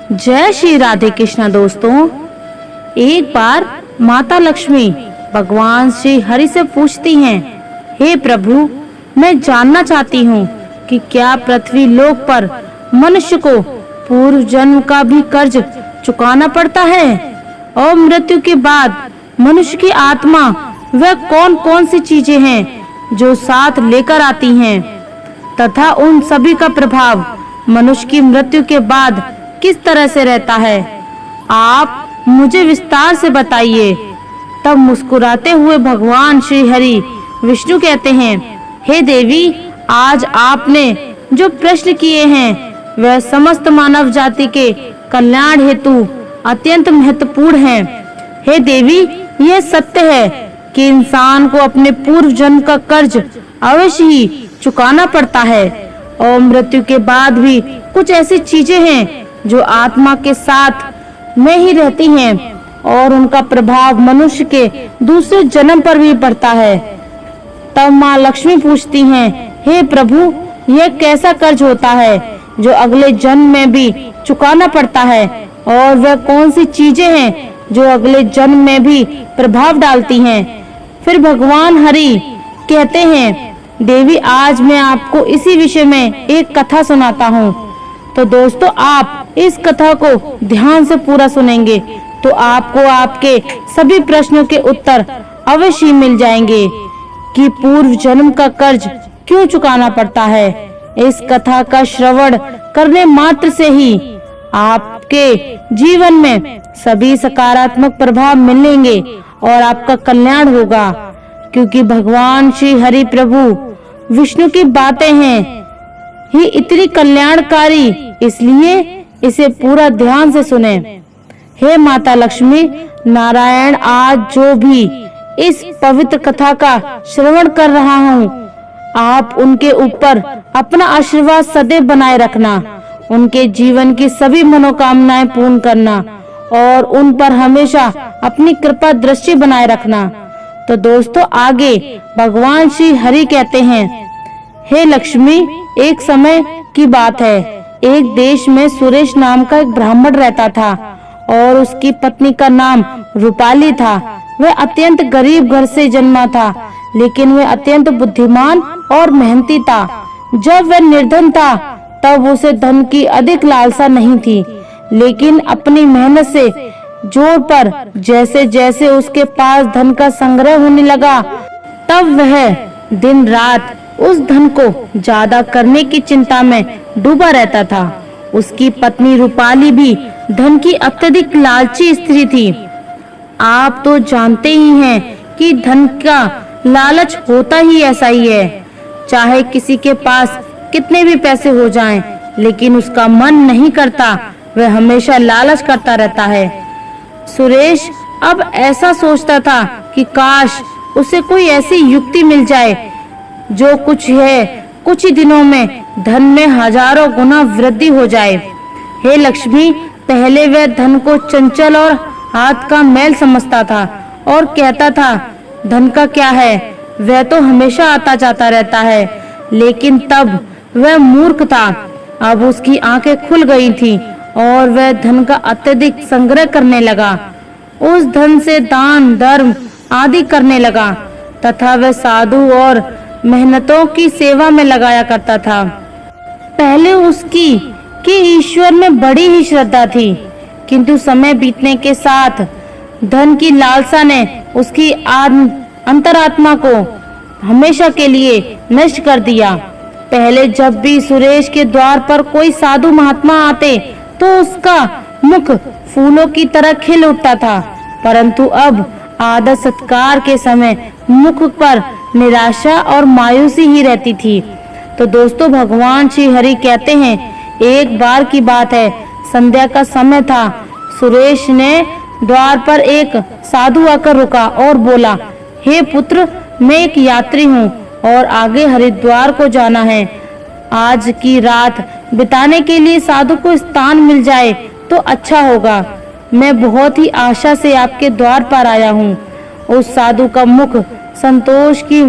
जय श्री राधे कृष्णा। दोस्तों, एक बार माता लक्ष्मी भगवान श्री हरि से पूछती हैं, हे प्रभु, मैं जानना चाहती हूँ कि क्या पृथ्वी लोक पर मनुष्य को पूर्व जन्म का भी कर्ज चुकाना पड़ता है और मृत्यु के बाद मनुष्य की आत्मा वह कौन कौन सी चीजें हैं जो साथ लेकर आती हैं तथा उन सभी का प्रभाव मनुष्य की मृत्यु के बाद किस तरह से रहता है, आप मुझे विस्तार से बताइए। तब मुस्कुराते हुए भगवान श्री हरि विष्णु कहते हैं, हे देवी, आज आपने जो प्रश्न किए हैं वह समस्त मानव जाति के कल्याण हेतु अत्यंत महत्वपूर्ण हैं। हे देवी, यह सत्य है कि इंसान को अपने पूर्व जन्म का कर्ज अवश्य ही चुकाना पड़ता है और मृत्यु के बाद भी कुछ ऐसी चीजें हैं जो आत्मा के साथ में ही रहती हैं और उनका प्रभाव मनुष्य के दूसरे जन्म पर भी पड़ता है। तब माँ लक्ष्मी पूछती हैं, हे प्रभु, यह कैसा कर्ज होता है जो अगले जन्म में भी चुकाना पड़ता है और वह कौन सी चीजें हैं जो अगले जन्म में भी प्रभाव डालती हैं। फिर भगवान हरि कहते हैं, देवी, आज मैं आपको इसी विषय में एक कथा सुनाता हूँ। तो दोस्तों, आप इस कथा को ध्यान से पूरा सुनेंगे तो आपको आपके सभी प्रश्नों के उत्तर अवश्य मिल जाएंगे कि पूर्व जन्म का कर्ज क्यों चुकाना पड़ता है। इस कथा का श्रवण करने मात्र से ही आपके जीवन में सभी सकारात्मक प्रभाव मिलेंगे और आपका कल्याण होगा, क्योंकि भगवान श्री हरि प्रभु विष्णु की बातें हैं ही इतनी कल्याणकारी, इसलिए इसे पूरा ध्यान से सुने। हे माता लक्ष्मी, नारायण आज जो भी इस पवित्र कथा का श्रवण कर रहा हूँ, आप उनके ऊपर अपना आशीर्वाद सदैव बनाए रखना, उनके जीवन की सभी मनोकामनाएं पूर्ण करना और उन पर हमेशा अपनी कृपा दृष्टि बनाए रखना। तो दोस्तों, आगे भगवान श्री हरि कहते हैं, हे लक्ष्मी, एक समय की बात है, एक देश में सुरेश नाम का एक ब्राह्मण रहता था और उसकी पत्नी का नाम रूपाली था। वह अत्यंत गरीब घर से जन्मा था, लेकिन वह अत्यंत बुद्धिमान और मेहनती था। जब वह निर्धन था तब उसे धन की अधिक लालसा नहीं थी, लेकिन अपनी मेहनत से जोर पर जैसे जैसे उसके पास धन का संग्रह होने लगा, तब वह दिन रात उस धन को ज्यादा करने की चिंता में डूबा रहता था। उसकी पत्नी रूपाली भी धन की अत्यधिक लालची स्त्री थी। आप तो जानते ही हैं कि धन का लालच होता ही ऐसा ही है, चाहे किसी के पास कितने भी पैसे हो जाएं, लेकिन उसका मन नहीं करता, वह हमेशा लालच करता रहता है। सुरेश अब ऐसा सोचता था कि काश उसे कोई ऐसी युक्ति मिल जाए जो कुछ ही दिनों में धन में हजारों गुना वृद्धि हो जाए। हे लक्ष्मी, पहले वह धन को चंचल और हाथ का मैल समझता था और कहता था, धन का क्या है, वह तो हमेशा आता जाता रहता है। लेकिन तब वह मूर्ख था। अब उसकी आंखें खुल गई थी और वह धन का अत्यधिक संग्रह करने लगा। उस धन से दान धर्म आदि करने लगा तथा वह साधु और मेहनतों की सेवा में लगाया करता था। पहले उसकी कि ईश्वर में बड़ी ही श्रद्धा थी, किंतु समय बीतने के साथ धन की लालसा ने उसकी अंतरात्मा को हमेशा के लिए नष्ट कर दिया। पहले जब भी सुरेश के द्वार पर कोई साधु महात्मा आते तो उसका मुख फूलों की तरह खिल उठता था, परंतु अब आदर सत्कार के समय मुख पर निराशा और मायूसी ही रहती थी। तो दोस्तों, भगवान श्री हरि कहते हैं, एक बार की बात है, संध्या का समय था। सुरेश ने द्वार पर एक साधु आकर रुका और बोला, हे पुत्र, मैं एक यात्री हूँ और आगे हरिद्वार को जाना है। आज की रात बिताने के लिए साधु को स्थान मिल जाए तो अच्छा होगा। मैं बहुत ही आशा से आपके द्वार पर आया हूँ। उस साधु का मुख संतोष की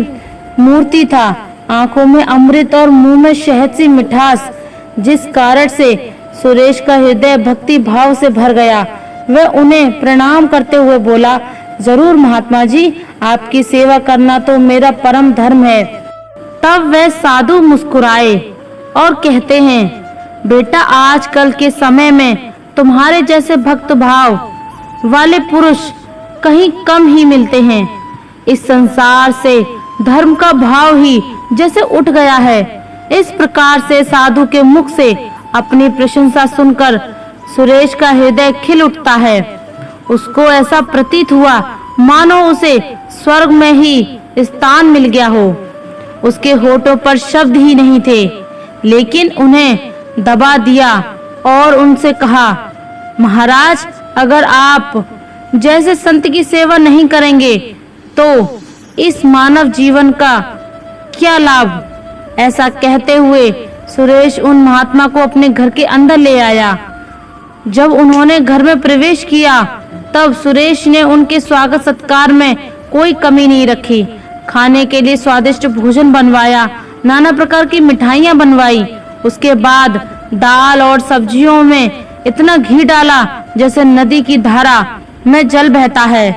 मूर्ति था, आंखों में अमृत और मुंह में शहद सी मिठास, जिस कारण से सुरेश का हृदय भक्ति भाव से भर गया। वह उन्हें प्रणाम करते हुए बोला, जरूर महात्मा जी, आपकी सेवा करना तो मेरा परम धर्म है। तब वह साधु मुस्कुराए और कहते हैं, बेटा, आजकल के समय में तुम्हारे जैसे भक्त भाव वाले पुरुष कहीं कम ही मिलते हैं। इस संसार से धर्म का भाव ही जैसे उठ गया है। इस प्रकार से साधु के मुख से अपनी प्रशंसा सुनकर सुरेश का हृदय खिल उठता है। उसको ऐसा प्रतीत हुआ मानो उसे स्वर्ग में ही स्थान मिल गया हो। उसके होठों पर शब्द ही नहीं थे, लेकिन उन्हें दबा दिया और उनसे कहा, महाराज, अगर आप जैसे संत की सेवा नहीं करेंगे तो इस मानव जीवन का क्या लाभ। ऐसा कहते हुए सुरेश उन महात्मा को अपने घर के अंदर ले आया। जब उन्होंने घर में प्रवेश किया तब सुरेश ने उनके स्वागत सत्कार में कोई कमी नहीं रखी। खाने के लिए स्वादिष्ट भोजन बनवाया, नाना प्रकार की मिठाइयां बनवाई। उसके बाद दाल और सब्जियों में इतना घी डाला जैसे नदी की धारा में जल बहता है।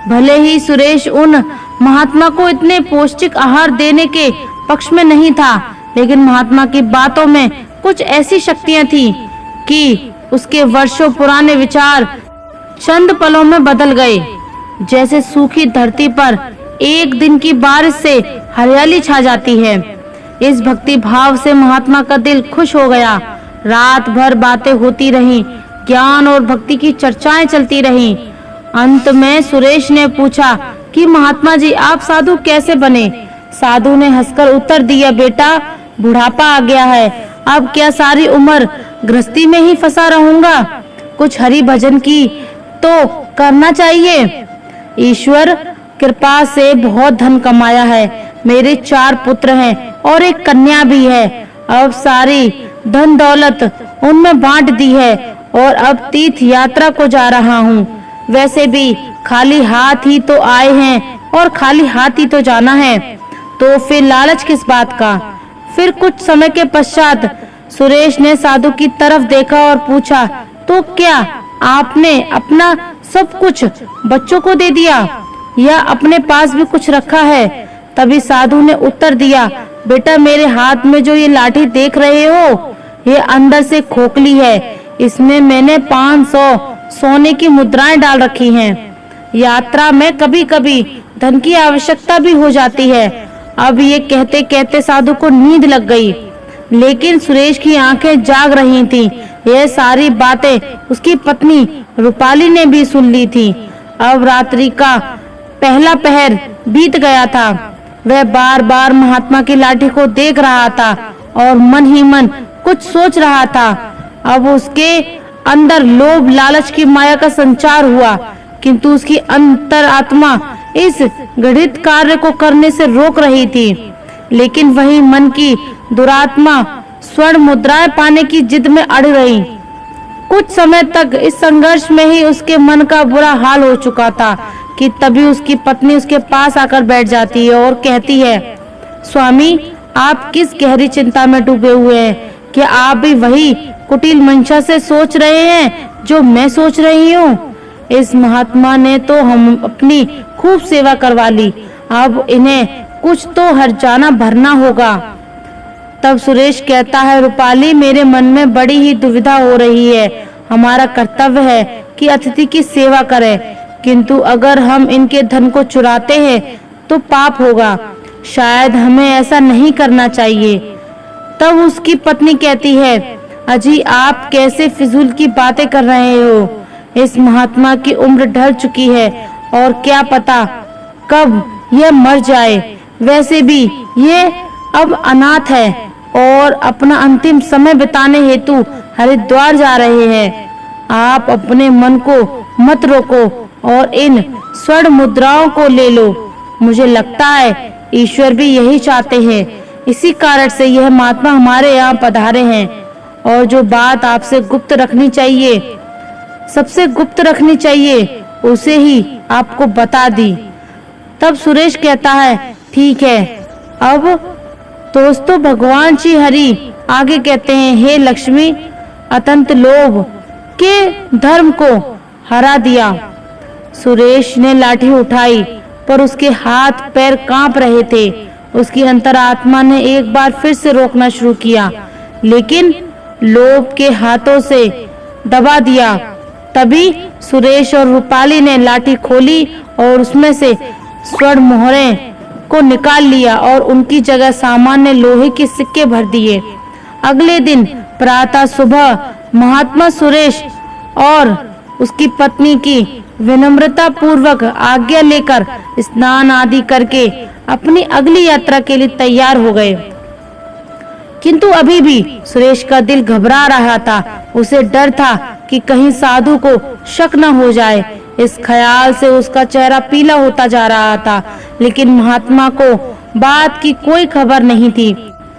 भले ही सुरेश उन महात्मा को इतने पौष्टिक आहार देने के पक्ष में नहीं था, लेकिन महात्मा की बातों में कुछ ऐसी शक्तियां थी कि उसके वर्षों पुराने विचार चंद पलों में बदल गए। जैसे सूखी धरती पर एक दिन की बारिश से हरियाली छा जाती है। इस भक्ति भाव से महात्मा का दिल खुश हो गया। रात भर बातें होती रहीं, ज्ञान और भक्ति की चर्चाएं चलती रहीं। अंत में सुरेश ने पूछा कि महात्मा जी, आप साधु कैसे बने। साधु ने हंसकर उत्तर दिया, बेटा, बुढ़ापा आ गया है, अब क्या सारी उम्र गृहस्थी में ही फंसा रहूंगा। कुछ हरि भजन की तो करना चाहिए। ईश्वर कृपा से बहुत धन कमाया है। मेरे 4 पुत्र हैं और एक कन्या भी है। अब सारी धन दौलत उनमें बांट दी है और अब तीर्थ यात्रा को जा रहा हूँ। वैसे भी खाली हाथ ही तो आए हैं और खाली हाथ ही तो जाना है, तो फिर लालच किस बात का। फिर कुछ समय के पश्चात सुरेश ने साधु की तरफ देखा और पूछा, तो क्या आपने अपना सब कुछ बच्चों को दे दिया या अपने पास भी कुछ रखा है। तभी साधु ने उत्तर दिया, बेटा, मेरे हाथ में जो ये लाठी देख रहे हो, ये अंदर से खोखली है। इसमें मैंने 500 सोने की मुद्राएं डाल रखी हैं। यात्रा में कभी कभी धन की आवश्यकता भी हो जाती है। अब ये कहते कहते साधु को नींद लग गई, लेकिन सुरेश की आंखें जाग रही थीं। यह सारी बातें उसकी पत्नी रूपाली ने भी सुन ली थी। अब रात्रि का पहला पहर बीत गया था। वह बार बार महात्मा की लाठी को देख रहा था और मन ही मन कुछ सोच रहा था। अब उसके अंदर लोभ लालच की माया का संचार हुआ, किंतु उसकी अंतरात्मा इस घृणित कार्य को करने से रोक रही थी। लेकिन वही मन की दुरात्मा स्वर्ण मुद्राएं पाने की जिद में अड़ रही। कुछ समय तक इस संघर्ष में ही उसके मन का बुरा हाल हो चुका था कि तभी उसकी पत्नी उसके पास आकर बैठ जाती है और कहती है, स्वामी, आप किस गहरी चिंता में डूबे हुए हैं। क्या आप भी वही कुटिल मंशा से सोच रहे हैं जो मैं सोच रही हूँ। इस महात्मा ने तो हम अपनी खूब सेवा करवा ली, अब इन्हें कुछ तो हर्जाना भरना होगा। तब सुरेश कहता है, रूपाली, मेरे मन में बड़ी ही दुविधा हो रही है। हमारा कर्तव्य है कि अतिथि की सेवा करें, किंतु अगर हम इनके धन को चुराते हैं तो पाप होगा। शायद हमें ऐसा नहीं करना चाहिए। तब उसकी पत्नी कहती है, अजी, आप कैसे फिजूल की बातें कर रहे हो। इस महात्मा की उम्र ढल चुकी है और क्या पता कब यह मर जाए। वैसे भी ये अब अनाथ है और अपना अंतिम समय बिताने हेतु हरिद्वार जा रहे हैं। आप अपने मन को मत रोको और इन स्वर्ण मुद्राओं को ले लो। मुझे लगता है ईश्वर भी यही चाहते हैं। इसी कारण से यह महात्मा हमारे यहाँ पधारे हैं और जो बात आपसे गुप्त रखनी चाहिए, सबसे गुप्त रखनी चाहिए, उसे ही आपको बता दी। तब सुरेश कहता है, ठीक है। अब दोस्तों, भगवान श्री हरि आगे कहते हैं, हे लक्ष्मी, अत्यंत लोभ के धर्म को हरा दिया। सुरेश ने लाठी उठाई पर उसके हाथ पैर कांप रहे थे। उसकी अंतरात्मा ने एक बार फिर से रोकना शुरू किया, लेकिन लोभ के हाथों से दबा दिया। तभी सुरेश और रूपाली ने लाठी खोली और उसमें से स्वर्ण मोहरें को निकाल लिया और उनकी जगह सामान्य लोहे के सिक्के भर दिए। अगले दिन प्रातः सुबह महात्मा सुरेश और उसकी पत्नी की विनम्रता पूर्वक आज्ञा लेकर स्नान आदि करके अपनी अगली यात्रा के लिए तैयार हो गए। किंतु अभी भी सुरेश का दिल घबरा रहा था। उसे डर था कि कहीं साधु को शक न हो जाए। इस ख्याल से उसका चेहरा पीला होता जा रहा था, लेकिन महात्मा को बात की कोई खबर नहीं थी।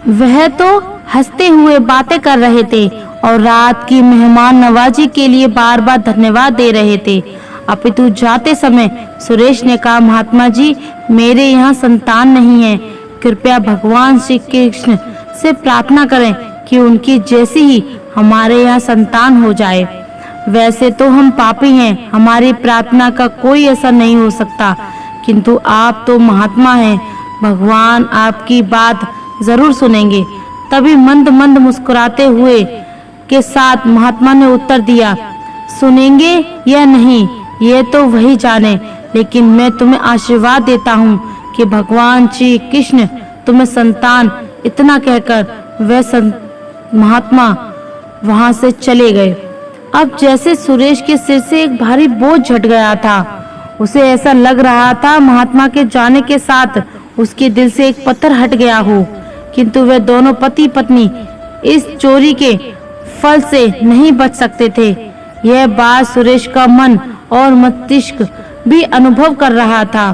वह तो हंसते हुए बातें कर रहे थे और रात की मेहमान नवाजी के लिए बार बार धन्यवाद दे रहे थे। अपितु जाते समय सुरेश ने कहा, महात्मा जी, मेरे यहाँ संतान नहीं है। कृपया भगवान श्री कृष्ण से प्रार्थना करें कि उनकी जैसी ही हमारे यहाँ संतान हो जाए। वैसे तो हम पापी हैं, हमारी प्रार्थना का कोई असर नहीं हो सकता, किंतु आप तो महात्मा हैं, भगवान आपकी बात जरूर सुनेंगे। तभी मंद मंद मुस्कुराते हुए के साथ महात्मा ने उत्तर दिया, सुनेंगे या नहीं ये तो वही जाने, लेकिन मैं तुम्हें आशीर्वाद देता हूँ कि भगवान श्री कृष्ण तुम्हें संतान। इतना कहकर वह महात्मा वहां से चले गए। अब जैसे सुरेश के सिर से एक भारी बोझ झट गया था। उसे ऐसा लग रहा था महात्मा के जाने के साथ उसके दिल से एक पत्थर हट गया हो। किंतु वे दोनों पति पत्नी इस चोरी के फल से नहीं बच सकते थे। यह बात सुरेश का मन और मस्तिष्क भी अनुभव कर रहा था,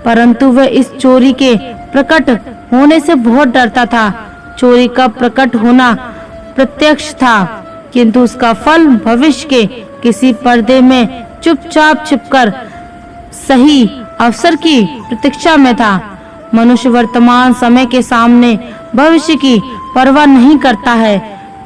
परंतु वह इस चोरी के प्रकट होने से बहुत डरता था। चोरी का प्रकट होना प्रत्यक्ष था, किंतु उसका फल भविष्य के किसी पर्दे में चुपचाप छिपकर सही अवसर की प्रतीक्षा में था। मनुष्य वर्तमान समय के सामने भविष्य की परवाह नहीं करता है।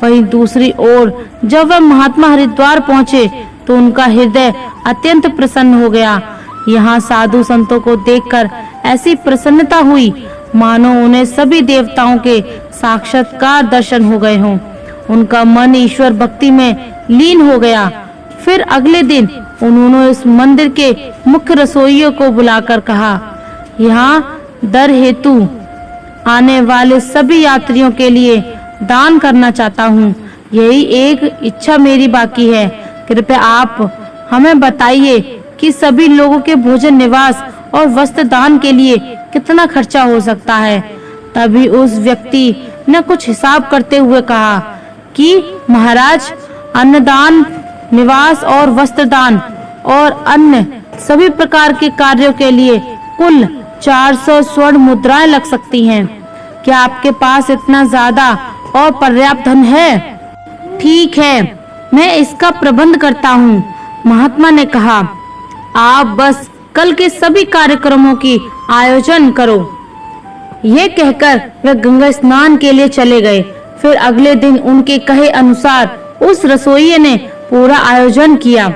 वहीं दूसरी ओर जब वह महात्मा हरिद्वार पहुंचे तो उनका हृदय अत्यंत प्रसन्न हो गया। यहाँ साधु संतों को देखकर ऐसी प्रसन्नता हुई मानो उन्हें सभी देवताओं के साक्षात्कार दर्शन हो गए हों। उनका मन ईश्वर भक्ति में लीन हो गया। फिर अगले दिन उन्होंने इस मंदिर के मुख्य रसोइयों को बुलाकर कहा, यहाँ दर हेतु आने वाले सभी यात्रियों के लिए दान करना चाहता हूँ। यही एक इच्छा मेरी बाकी है। कृपया आप हमें बताइए कि सभी लोगों के भोजन, निवास और वस्त्र दान के लिए कितना खर्चा हो सकता है। तभी उस व्यक्ति ने कुछ हिसाब करते हुए कहा कि महाराज, अन्नदान, निवास और वस्त्र दान और अन्य सभी प्रकार के कार्यों के लिए कुल 400 स्वर्ण मुद्राएं लग सकती हैं। क्या आपके पास इतना ज्यादा और पर्याप्त धन है? ठीक है, मैं इसका प्रबंध करता हूँ। महात्मा ने कहा, आप बस कल के सभी कार्यक्रमों की आयोजन करो। यह कहकर वे गंगा स्नान के लिए चले गए। फिर अगले दिन उनके कहे अनुसार उस रसोइये ने पूरा आयोजन किया।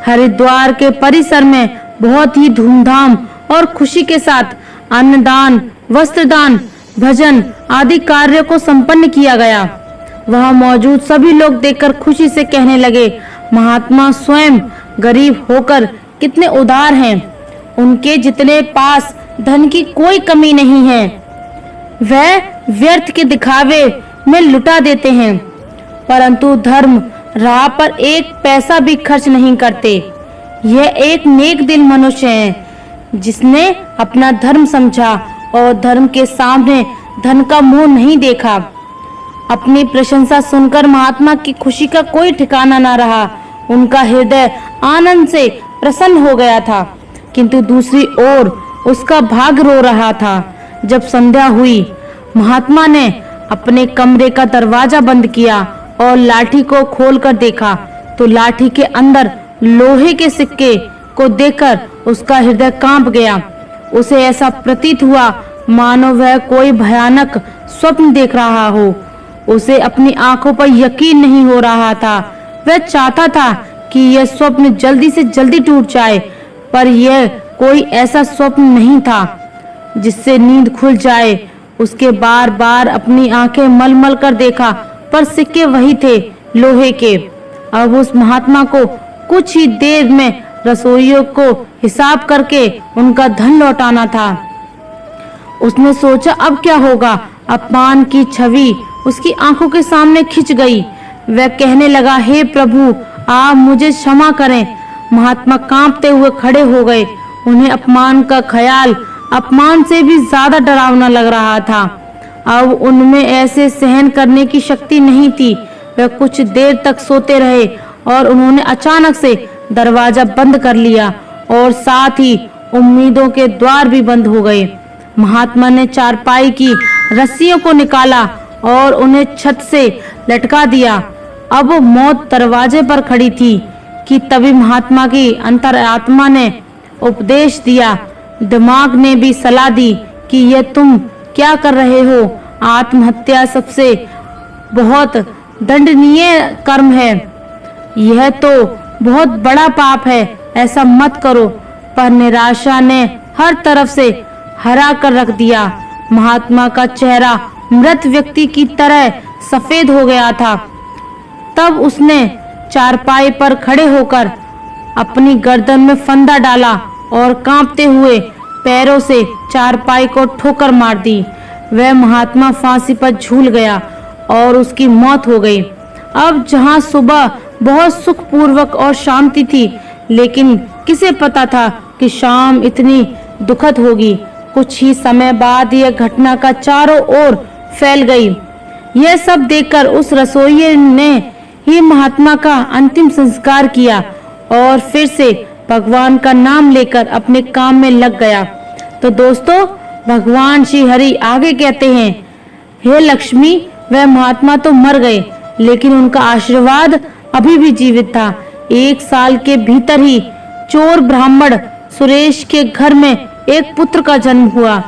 हरिद्वार के परिसर में बहुत ही धूमधाम और खुशी के साथ अन्नदान, वस्त्रदान, भजन आदि कार्यों को संपन्न किया गया। वहां मौजूद सभी लोग देखकर खुशी से कहने लगे, महात्मा स्वयं गरीब होकर कितने उदार हैं। उनके जितने पास धन की कोई कमी नहीं है। वह व्यर्थ के दिखावे में लुटा देते हैं, परंतु धर्म राह पर एक पैसा भी खर्च नहीं करते। यह एक नेक दिल मनुष्य है जिसने अपना धर्म समझा और धर्म के सामने धन का मोह नहीं देखा। अपनी प्रशंसा सुनकर महात्मा की खुशी का कोई ठिकाना न रहा। उनका हृदय आनंद से प्रसन्न हो गया था, किंतु दूसरी ओर उसका भाग रो रहा था। जब संध्या हुई, महात्मा ने अपने कमरे का दरवाजा बंद किया और लाठी को खोलकर देखा तो लाठी के अंदर लोहे के सिक्के को देखकर उसका हृदय कांप गया। उसे ऐसा प्रतीत हुआ मानो वह कोई भयानक स्वप्न देख रहा हो। उसे अपनी आंखों पर यकीन नहीं हो रहा था। वह चाहता था कि यह स्वप्न जल्दी से जल्दी टूट जाए, पर यह कोई ऐसा स्वप्न नहीं था जिससे नींद खुल जाए। उसके बार बार अपनी आंखें मल मल कर देखा, पर सिक्के वही थे, लोहे के। अब उस महात्मा को कुछ ही देर में रसोइयों को हिसाब करके उनका धन लौटाना था। उसने सोचा अब क्या होगा। अपमान की छवि उसकी आंखों के सामने खिंच गई। वह कहने लगा, हे प्रभु, आप मुझे क्षमा करें। महात्मा कांपते हुए खड़े हो गए। उन्हें अपमान का ख्याल अपमान से भी ज्यादा डरावना लग रहा था। अब उनमें ऐसे सहन करने की शक्ति नहीं थी। वह कुछ देर तक सोते रहे और उन्होंने अचानक से दरवाजा बंद कर लिया और साथ ही उम्मीदों के द्वार भी बंद हो गए। महात्मा ने चारपाई की रस्सियों को निकाला और उन्हें छत से लटका दिया। अब मौत दरवाजे पर खड़ी थी कि तभी महात्मा की अंतरात्मा ने उपदेश दिया। दिमाग ने भी सलाह दी कि यह तुम क्या कर रहे हो। आत्महत्या सबसे बहुत दंडनीय कर्म है। यह तो बहुत बड़ा पाप है, ऐसा मत करो। पर निराशा ने हर तरफ से हरा कर रख दिया। महात्मा का चेहरा मृत व्यक्ति की तरह सफेद हो गया था। तब उसने चारपाई पर खड़े होकर अपनी गर्दन में फंदा डाला और कांपते हुए पैरों से चारपाई को ठोकर मार दी। वह महात्मा फांसी पर झूल गया और उसकी मौत हो गई। अब जहां सुबह बहुत सुखपूर्वक और शांति थी, लेकिन किसे पता था कि शाम इतनी दुखद होगी। कुछ ही समय बाद यह घटना का चारों ओर फैल गई। यह सब देखकर उस रसोइये ने ही महात्मा का अंतिम संस्कार किया और फिर से भगवान का नाम लेकर अपने काम में लग गया। तो दोस्तों, भगवान श्री हरि आगे कहते हैं, हे लक्ष्मी, वह महात्मा तो मर गए, लेकिन उनका आशीर्वाद अभी भी जीवित था। 1 साल के भीतर ही चोर ब्राह्मण सुरेश के घर में एक पुत्र का जन्म हुआ।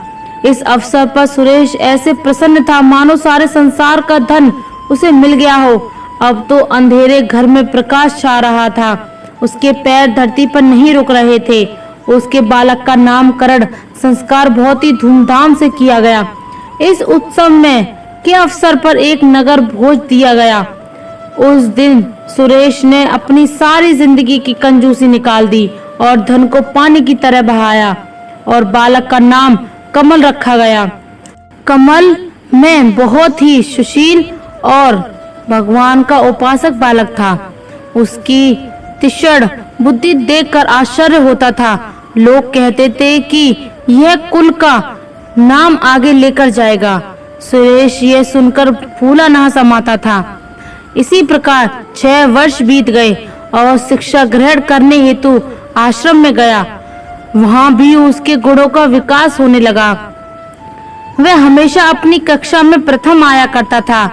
इस अवसर पर सुरेश ऐसे प्रसन्न था मानो सारे संसार का धन उसे मिल गया हो। अब तो अंधेरे घर में प्रकाश छा रहा था। उसके पैर धरती पर नहीं रुक रहे थे। उसके बालक का नामकरण संस्कार बहुत ही धूमधाम से किया गया। इस उत्सव में के अवसर पर एक नगर भोज दिया गया। उस दिन सुरेश ने अपनी सारी जिंदगी की कंजूसी निकाल दी और धन को पानी की तरह बहाया और बालक का नाम कमल रखा गया। कमल में बहुत ही सुशील और भगवान का उपासक बालक था। उसकी तीक्ष्ण बुद्धि देखकर आश्चर्य होता था। लोग कहते थे कि यह कुल का नाम आगे लेकर जाएगा। सुरेश ये सुनकर फूला ना समाता था। इसी प्रकार 6 वर्ष बीत गए और शिक्षा ग्रहण करने हेतु आश्रम में गया। वहां भी उसके गुणों का विकास होने लगा। वह हमेशा अपनी कक्षा में प्रथम आया करता था।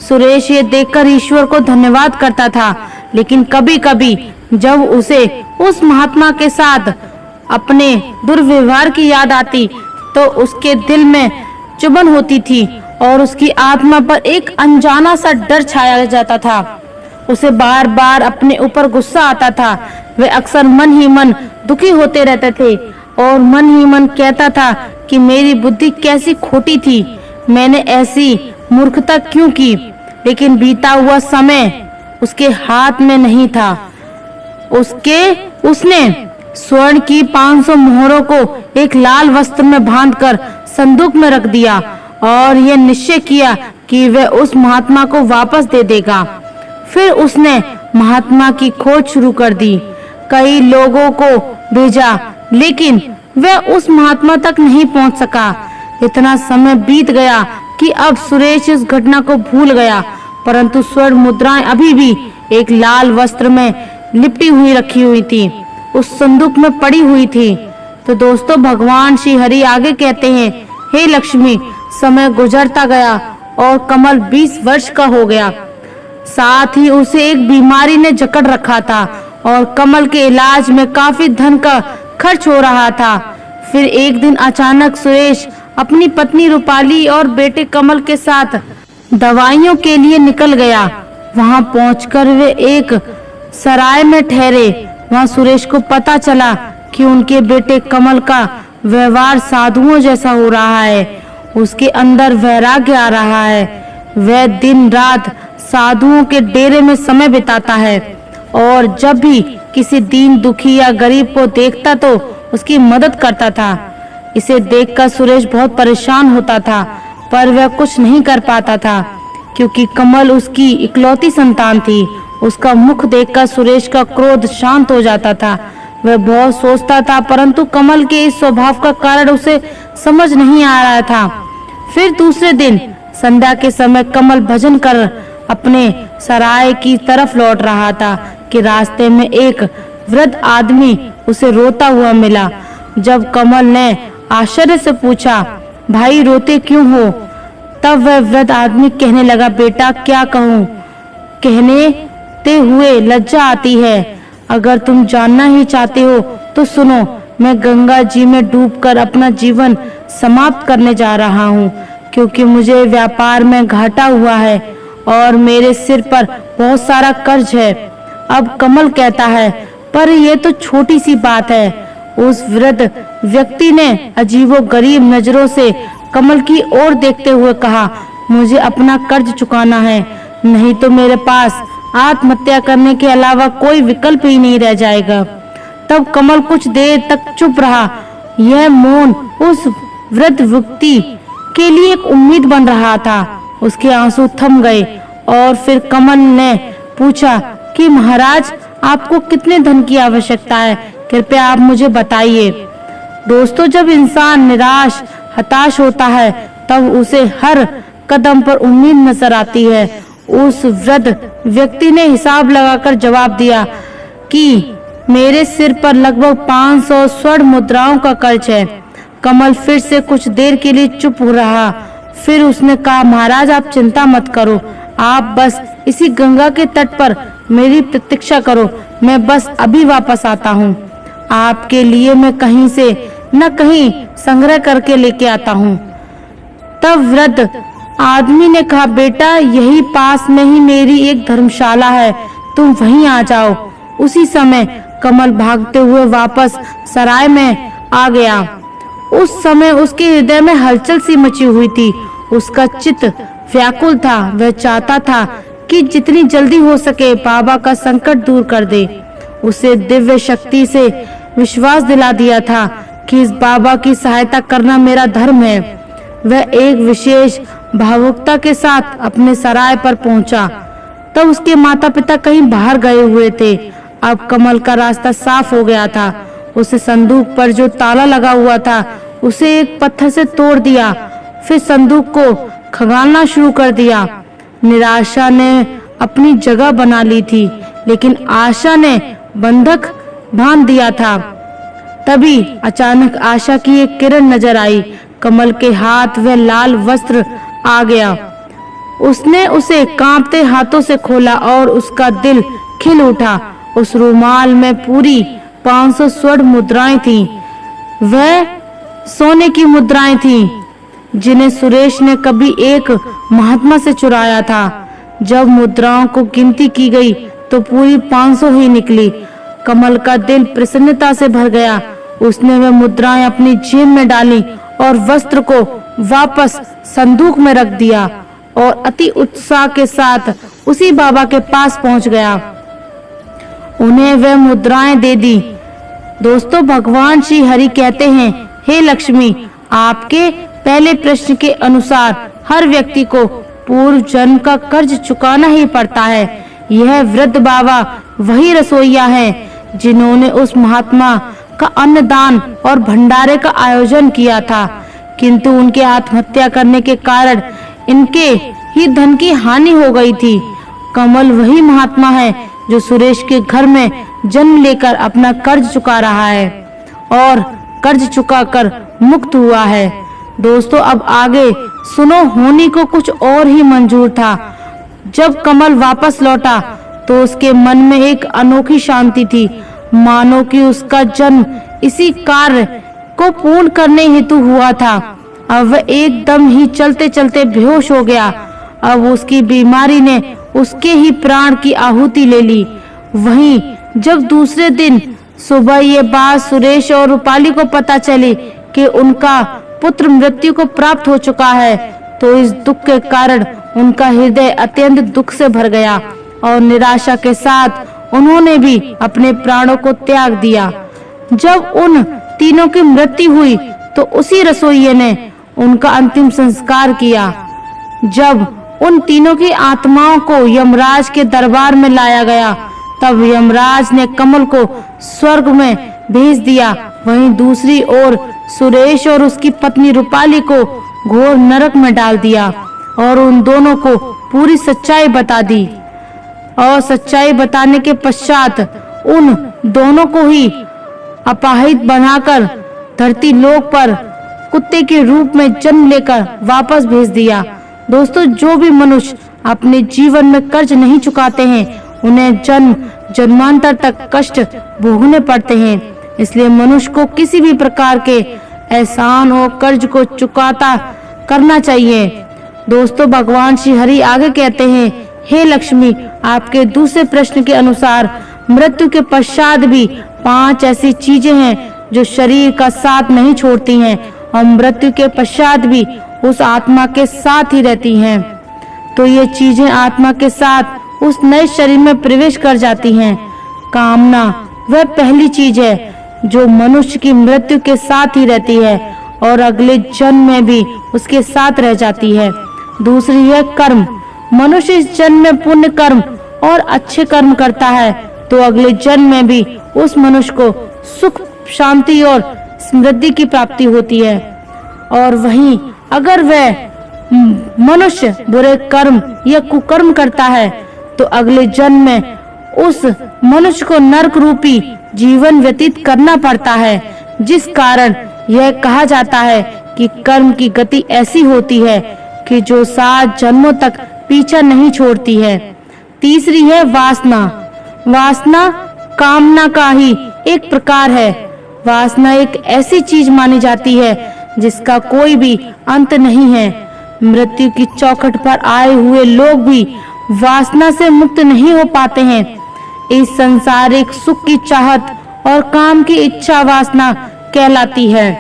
सुरेश ये देखकर ईश्वर को धन्यवाद करता था, लेकिन कभी-कभी जब उसे उस महात्मा के साथ अपने दुर्व्यवहार की याद आती, तो उसके दिल में चुभन होती थी और उसकी आत्मा पर एक अनजाना सा डर छाया जाता था। उसे बार बार अपने ऊपर गुस्सा आता था। वह अक्सर मन ही मन दुखी होते रहते थे और मन ही मन कहता था कि मेरी बुद्धि कैसी खोटी थी, मैंने ऐसी मूर्खता क्यों की। लेकिन बीता हुआ समय उसके हाथ में नहीं था। उसने स्वर्ण की 500 मोहरों को एक लाल वस्त्र में बांधकर संदूक में रख दिया और यह निश्चय किया कि वह उस महात्मा को वापस दे देगा। फिर उसने महात्मा की खोज शुरू कर दी। कई लोगों को भेजा, लेकिन वह उस महात्मा तक नहीं पहुंच सका। इतना समय बीत गया कि अब सुरेश इस घटना को भूल गया, परंतु स्वर्ण मुद्राएं अभी भी एक लाल वस्त्र में लिपटी हुई रखी हुई थी, उस संदूक में पड़ी हुई थी। तो दोस्तों, भगवान श्री हरि आगे कहते हैं, हे लक्ष्मी, समय गुजरता गया और कमल 20 वर्ष का हो गया। साथ ही उसे एक बीमारी ने जकड़ रखा था और कमल के इलाज में काफी धन का खर्च हो रहा था। फिर एक दिन अचानक सुरेश अपनी पत्नी रूपाली और बेटे कमल के साथ दवाइयों के लिए निकल गया। वहां पहुंचकर वे एक सराय में ठहरे। वहां सुरेश को पता चला कि उनके बेटे कमल का व्यवहार साधुओं जैसा हो रहा है। उसके अंदर वैराग्य आ रहा है। वह दिन रात साधुओं के डेरे में समय बिताता है और जब भी किसी दीन दुखी या गरीब को देखता तो उसकी मदद करता था। इसे देखकर सुरेश बहुत परेशान होता था, पर वह कुछ नहीं कर पाता था क्योंकि कमल उसकी इकलौती संतान थी। उसका मुख देखकर सुरेश का क्रोध शांत हो जाता था। वह बहुत सोचता था, परंतु कमल के इस स्वभाव का कारण उसे समझ नहीं आ रहा था। फिर दूसरे दिन संध्या के समय कमल भजन कर अपने सराय की तरफ लौट रहा था कि रास्ते में एक वृद्ध आदमी उसे रोता हुआ मिला। जब कमल ने आश्चर्य से पूछा, भाई रोते क्यों हो? तब वह वृद्ध आदमी कहने लगा, बेटा क्या कहूँ, कहने हुए लज्जा आती है। अगर तुम जानना ही चाहते हो तो सुनो, मैं गंगा जी में डूबकर अपना जीवन समाप्त करने जा रहा हूँ क्योंकि मुझे व्यापार में घाटा हुआ है और मेरे सिर पर बहुत सारा कर्ज है। अब कमल कहता है, पर यह तो छोटी सी बात है। उस वृद्ध व्यक्ति ने अजीबोगरीब नजरों से कमल की ओर देखते हुए कहा, मुझे अपना कर्ज चुकाना है, नहीं तो मेरे पास आत्महत्या करने के अलावा कोई विकल्प ही नहीं रह जाएगा। तब कमल कुछ देर तक चुप रहा। यह मौन उस वृद्ध व्यक्ति के लिए एक उम्मीद बन रहा था। उसके आंसू थम गए और फिर कमल ने पूछा कि महाराज, आपको कितने धन की आवश्यकता है? कृपया आप मुझे बताइए। दोस्तों, जब इंसान निराश हताश होता है तब उसे हर कदम पर उम्मीद नजर आती है। उस वृद्ध व्यक्ति ने हिसाब लगाकर जवाब दिया कि मेरे सिर पर लगभग 500 स्वर्ण मुद्राओं का कर्ज है। कमल फिर से कुछ देर के लिए चुप हो रहा। फिर उसने कहा, महाराज आप चिंता मत करो, आप बस इसी गंगा के तट पर मेरी प्रतीक्षा करो, मैं बस अभी वापस आता हूँ। आपके लिए मैं कहीं से न कहीं संग्रह करके लेके आता हूँ। तब वृद्ध आदमी ने कहा, बेटा यही पास में ही मेरी एक धर्मशाला है, तुम वहीं आ जाओ। उसी समय कमल भागते हुए वापस सराय में आ गया। उस समय उसके हृदय में हलचल सी मची हुई थी। उसका चित्त व्याकुल था। वह चाहता था कि जितनी जल्दी हो सके बाबा का संकट दूर कर दे। उसे दिव्य शक्ति से विश्वास दिला दिया था कि इस बाबा की सहायता करना मेरा धर्म है। वह एक विशेष भावुकता के साथ अपने सराय पर पहुंचा। तब उसके माता पिता कहीं बाहर गए हुए थे। अब कमल का रास्ता साफ हो गया था। उसे संदूक पर जो ताला लगा हुआ था उसे एक पत्थर से तोड़ दिया। फिर संदूक को खंगालना शुरू कर दिया। निराशा ने अपनी जगह बना ली थी, लेकिन आशा ने बंधक बांध दिया था। तभी अचानक आशा की एक किरण नजर आई। कमल के हाथ वह लाल वस्त्र आ गया। उसने उसे कांपते हाथों से खोला और उसका दिल खिल उठा। उस रुमाल में पूरी 500 स्वर्ण मुद्राएं थीं। वह सोने की मुद्राएं थीं जिन्हें सुरेश ने कभी एक महात्मा से चुराया था। जब मुद्राओं को गिनती की गई तो पूरी 500 ही निकली। कमल का दिल प्रसन्नता से भर गया। उसने वह मुद्राएं अपनी जेब में डाली और वस्त्र को वापस संदूक में रख दिया और अति उत्साह के साथ उसी बाबा के पास पहुंच गया। उन्हें वह मुद्राएं दे दी। दोस्तों, भगवान श्री हरि कहते हैं, हे लक्ष्मी, आपके पहले प्रश्न के अनुसार हर व्यक्ति को पूर्व जन्म का कर्ज चुकाना ही पड़ता है। यह वृद्ध बाबा वही रसोइया हैं जिन्होंने उस महात्मा का अन्नदान और भंडारे का आयोजन किया था, किंतु उनके आत्महत्या करने के कारण इनके ही धन की हानि हो गई थी। कमल वही महात्मा है जो सुरेश के घर में जन्म लेकर अपना कर्ज चुका रहा है और कर्ज चुकाकर मुक्त हुआ है। दोस्तों, अब आगे सुनो। होनी को कुछ और ही मंजूर था। जब कमल वापस लौटा तो उसके मन में एक अनोखी शांति थी, मानो कि उसका जन्म इसी कार्य को पूर्ण करने हेतु हुआ था। अब वह एकदम ही चलते चलते बेहोश हो गया। अब उसकी बीमारी ने उसके ही प्राण की आहुति ले ली। वहीं जब दूसरे दिन सुबह ये बात सुरेश और रूपाली को पता चली कि उनका पुत्र मृत्यु को प्राप्त हो चुका है, तो इस दुख के कारण उनका हृदय अत्यंत दुख से भर गया और निराशा के साथ उन्होंने भी अपने प्राणों को त्याग दिया। जब उन तीनों की मृत्यु हुई तो उसी रसोइये ने उनका अंतिम संस्कार किया। जब उन तीनों की आत्माओं को यमराज के दरबार में लाया गया, तब यमराज ने कमल को स्वर्ग में भेज दिया। वहीं दूसरी ओर सुरेश और उसकी पत्नी रूपाली को घोर नरक में डाल दिया और उन दोनों को पूरी सच्चाई बता दी। और सच्चाई बताने के पश्चात उन दोनों को ही अपाहिज बनाकर धरती लोक पर कुत्ते के रूप में जन्म लेकर वापस भेज दिया। दोस्तों, जो भी मनुष्य अपने जीवन में कर्ज नहीं चुकाते हैं, उन्हें जन्म जन्मांतर तक कष्ट भोगने पड़ते हैं। इसलिए मनुष्य को किसी भी प्रकार के एहसान और कर्ज को चुकाता करना चाहिए। दोस्तों, भगवान श्री हरि आगे कहते हैं, हे लक्ष्मी, आपके दूसरे प्रश्न के अनुसार मृत्यु के पश्चात भी 5 ऐसी चीजें हैं जो शरीर का साथ नहीं छोड़ती हैं और मृत्यु के पश्चात भी उस आत्मा के साथ ही रहती हैं। तो ये चीजें आत्मा के साथ उस नए शरीर में प्रवेश कर जाती हैं। कामना वह पहली चीज है जो मनुष्य की मृत्यु के साथ ही रहती है और अगले जन्म में भी उसके साथ रह जाती है। दूसरी है कर्म। मनुष्य इस जन्म में पुण्य कर्म और अच्छे कर्म करता है तो अगले जन्म में भी उस मनुष्य को सुख, शांति और समृद्धि की प्राप्ति होती है। और वहीं अगर वह मनुष्य बुरे कर्म या कुकर्म करता है तो अगले जन्म में उस मनुष्य को नरक रूपी जीवन व्यतीत करना पड़ता है, जिस कारण यह कहा जाता है कि कर्म की गति ऐसी होती है कि जो 7 जन्मों तक पीछा नहीं छोड़ती है। तीसरी है वासना। वासना कामना का ही एक प्रकार है। वासना एक ऐसी चीज मानी जाती है जिसका कोई भी अंत नहीं है। मृत्यु की चौखट पर आए हुए लोग भी वासना से मुक्त नहीं हो पाते हैं। इस संसारिक सुख की चाहत और काम की इच्छा वासना कहलाती है।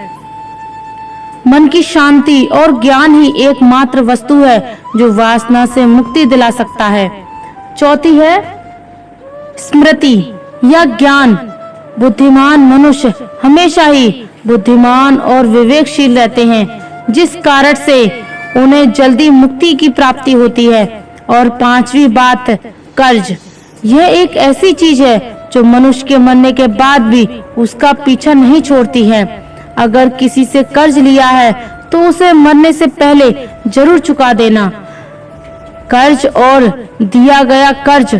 मन की शांति और ज्ञान ही एकमात्र वस्तु है जो वासना से मुक्ति दिला सकता है। चौथी है स्मृति या ज्ञान। बुद्धिमान मनुष्य हमेशा ही बुद्धिमान और विवेकशील रहते हैं, जिस कारण से उन्हें जल्दी मुक्ति की प्राप्ति होती है। और 5वीं बात कर्ज। यह एक ऐसी चीज है जो मनुष्य के मरने के बाद भी उसका पीछा नहीं छोड़ती है। अगर किसी से कर्ज लिया है तो उसे मरने से पहले जरूर चुका देना। कर्ज और दिया गया कर्ज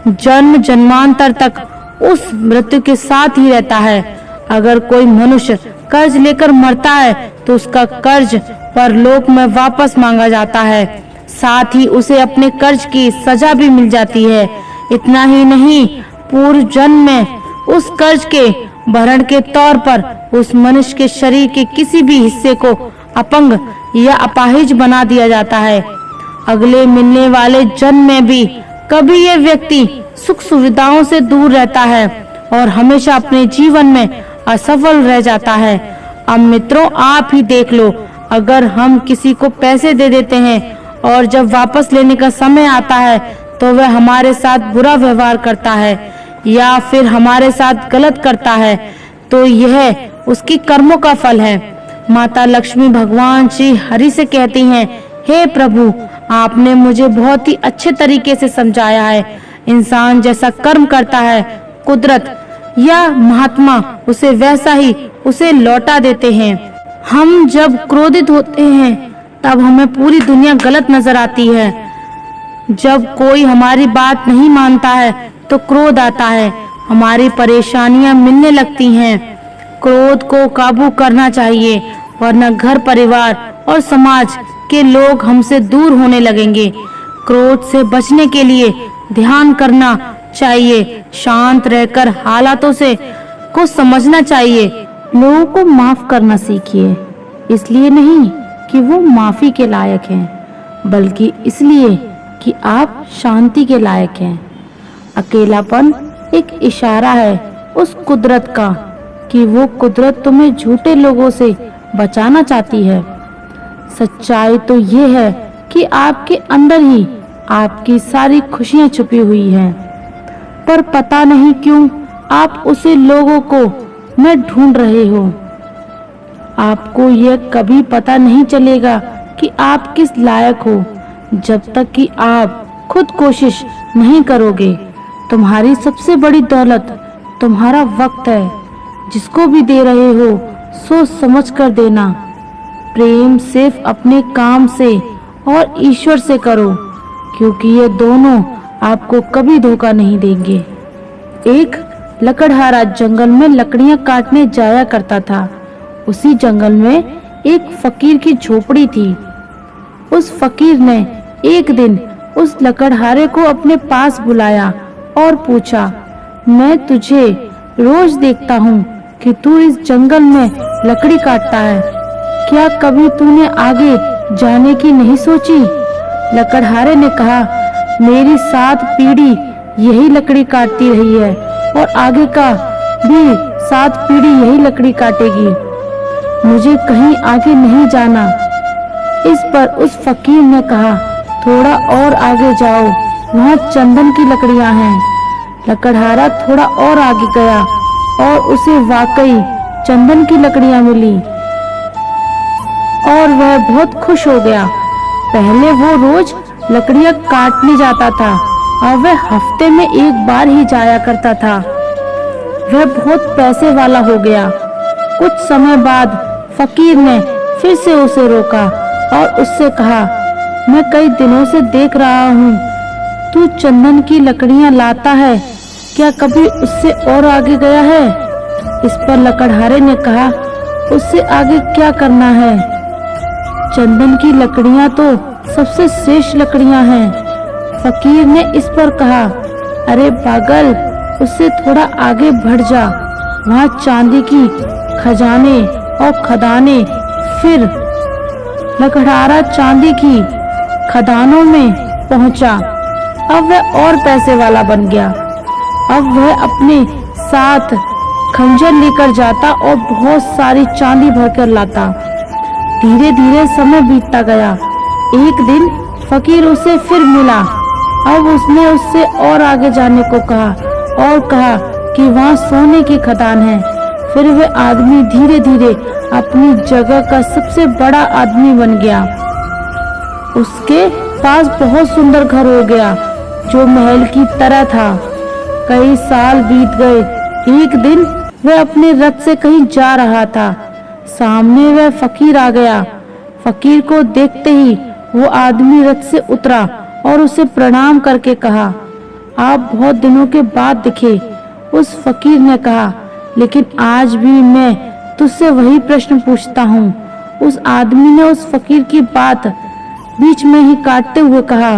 जन्म जन्मांतर तक उस मृत्यु के साथ ही रहता है। अगर कोई मनुष्य कर्ज लेकर मरता है तो उसका कर्ज परलोक में वापस मांगा जाता है, साथ ही उसे अपने कर्ज की सजा भी मिल जाती है। इतना ही नहीं, पूर्व जन्म में उस कर्ज के भरण के तौर पर उस मनुष्य के शरीर के किसी भी हिस्से को अपंग या अपाहिज बना दिया जाता है। अगले मिलने वाले जन्म में भी कभी यह व्यक्ति सुख सुविधाओं से दूर रहता है और हमेशा अपने जीवन में असफल रह जाता है। अब मित्रों, आप ही देख लो, अगर हम किसी को पैसे दे देते हैं और जब वापस लेने का समय आता है तो वह हमारे साथ बुरा व्यवहार करता है या फिर हमारे साथ गलत करता है, तो यह उसकी कर्मों का फल है। माता लक्ष्मी भगवान श्री हरि से कहती हैं, हे प्रभु, आपने मुझे बहुत ही अच्छे तरीके से समझाया है। इंसान जैसा कर्म करता है, कुदरत या महात्मा उसे वैसा ही उसे लौटा देते हैं। हम जब क्रोधित होते हैं तब हमें पूरी दुनिया गलत नजर आती है। जब कोई हमारी बात नहीं मानता है तो क्रोध आता है, हमारी परेशानियां मिलने लगती हैं। क्रोध को काबू करना चाहिए, वरना घर परिवार और समाज के लोग हमसे दूर होने लगेंगे। क्रोध से बचने के लिए ध्यान करना चाहिए, शांत रहकर हालातों से को समझना चाहिए। लोगों को माफ करना सीखिए, इसलिए नहीं कि वो माफी के लायक हैं, बल्कि इसलिए कि आप शांति के लायक हैं। अकेलापन एक इशारा है उस कुदरत का कि वो कुदरत तुम्हें झूठे लोगों से बचाना चाहती है। सच्चाई तो ये है कि आपके अंदर ही आपकी सारी खुशियां छुपी हुई हैं, पर पता नहीं क्यों आप उसे लोगों को में ढूंढ रहे हो। आपको यह कभी पता नहीं चलेगा कि आप किस लायक हो जब तक कि आप खुद कोशिश नहीं करोगे। तुम्हारी सबसे बड़ी दौलत तुम्हारा वक्त है। जिसको भी दे रहे हो सोच समझ कर देना। प्रेम सिर्फ अपने काम से और ईश्वर से करो, क्योंकि ये दोनों आपको कभी धोखा नहीं देंगे। एक लकड़हारा जंगल में लकड़ियां काटने जाया करता था। उसी जंगल में एक फकीर की झोपड़ी थी। उस फकीर ने एक दिन उस लकड़हारे को अपने पास बुलाया और पूछा, मैं तुझे रोज देखता हूँ कि तू इस जंगल में लकड़ी काटता है, क्या कभी तूने आगे जाने की नहीं सोची? लकड़हारे ने कहा, मेरी 7 पीढ़ी यही लकड़ी काटती रही है और आगे का भी 7 पीढ़ी यही लकड़ी काटेगी। मुझे कहीं आगे नहीं जाना। इस पर उस फकीर ने कहा, थोड़ा और आगे जाओ, वहाँ चंदन की लकड़ियाँ हैं। लकड़हारा थोड़ा और आगे गया और उसे वाकई चंदन की लकड़ियाँ मिली और वह बहुत खुश हो गया। पहले वो रोज लकड़ियाँ काटने जाता था और वह हफ्ते में एक बार ही जाया करता था। वह बहुत पैसे वाला हो गया। कुछ समय बाद फकीर ने फिर से उसे रोका और उससे कहा, मैं कई दिनों से देख रहा हूँ तू चंदन की लकड़ियाँ लाता है, क्या कभी उससे और आगे गया है? इस पर लकड़हारे ने कहा, उससे आगे क्या करना है? चंदन की लकड़ियाँ तो सबसे श्रेष्ठ लकड़ियाँ हैं। फकीर ने इस पर कहा, अरे पागल, उससे थोड़ा आगे बढ़ जा, वहाँ चांदी की खजाने और खदाने। फिर लकड़हारा चांदी की खदानों में पहुंचा। अब वह और पैसे वाला बन गया। अब वह अपने साथ खंजर लेकर जाता और बहुत सारी चांदी भरकर लाता। धीरे धीरे समय बीतता गया। एक दिन फकीर उसे फिर मिला। अब उसने उससे और आगे जाने को कहा और कहा कि वहाँ सोने की खदान है। फिर वह आदमी धीरे धीरे अपनी जगह का सबसे बड़ा आदमी बन गया। उसके पास बहुत सुंदर घर हो गया जो महल की तरह था। कई साल बीत गए। एक दिन वह अपने रथ से कहीं जा रहा था। सामने वह फकीर आ गया। फकीर को देखते ही वो आदमी रथ से उतरा और उसे प्रणाम करके कहा, आप बहुत दिनों के बाद दिखे। उस फकीर ने कहा, लेकिन आज भी मैं तुझसे वही प्रश्न पूछता हूँ। उस आदमी ने उस फकीर की बात बीच में ही काटते हुए कहा,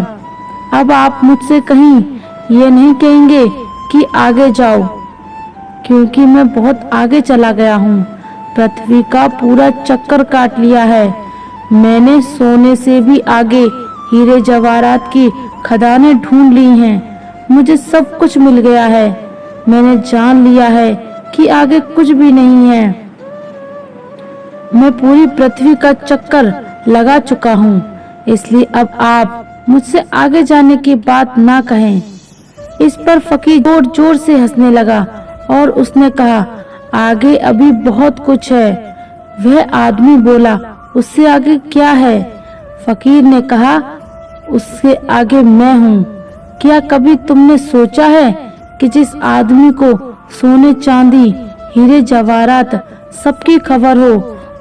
अब आप मुझसे कहीं ये नहीं कहेंगे कि आगे जाओ, क्योंकि मैं बहुत आगे चला गया हूँ। पृथ्वी का पूरा चक्कर काट लिया है। मैंने सोने से भी आगे हीरे जवाहरात की खदानें ढूंढ ली हैं। मुझे सब कुछ मिल गया है। मैंने जान लिया है कि आगे कुछ भी नहीं है। मैं पूरी पृथ्वी का चक्कर लगा चुका हूँ, इसलिए अब आप मुझसे आगे जाने की बात ना कहें। इस पर फकीर जोर जोर से हंसने लगा और उसने कहा, आगे अभी बहुत कुछ है। वह आदमी बोला, उससे आगे क्या है? फकीर ने कहा, उससे आगे मैं हूँ। क्या कभी तुमने सोचा है कि जिस आदमी को सोने चांदी हीरे जवाहरात सबकी खबर हो,